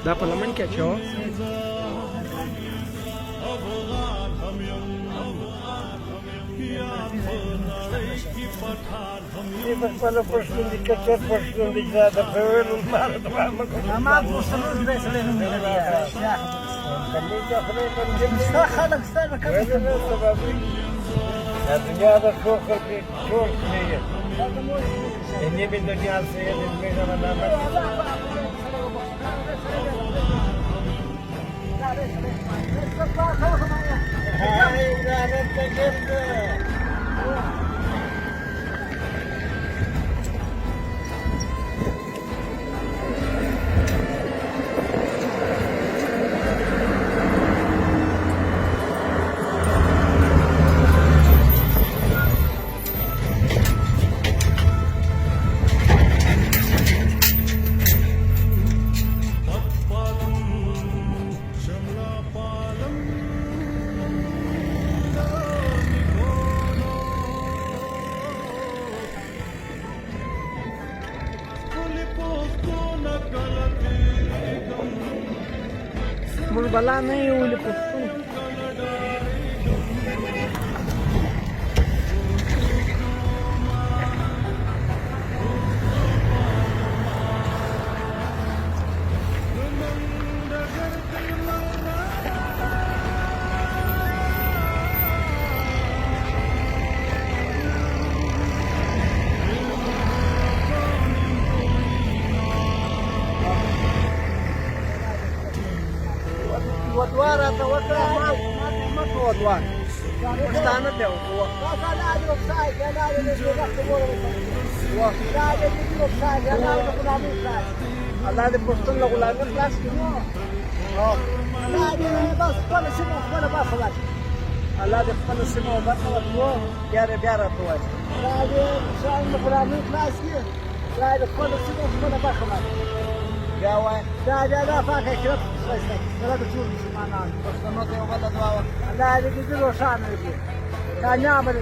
دا په لمن کې اچوه. خپله پښتون دي که چېر پښتون دي چې د په ویلو لپاره دعا مه کوه. ما پښتون دی سړی نوم دی ستا خلک ستا د کوم د دنیا د ټول خلک ټول کړي نیمې دنیا سے نیمې زمانه موږ بلا نه یو ولې پښتون ودوا راته وکړه ما ته ودوا پښتانه دی الله دې پښتون له غلامۍ خلاص کړي. الله دې خپله سیمه او برخه ورکړو بیا راته وایي الله دې له غلامۍ خلاص کړي. الله دې خپله سیمه او خپله برخه ورکړي. بیا وایي دا پاکه کړه سره د ټول مسلمانانو پښتنو ته یو بله دعا وکړه الله دې دې روښانه کړي کامیابه دې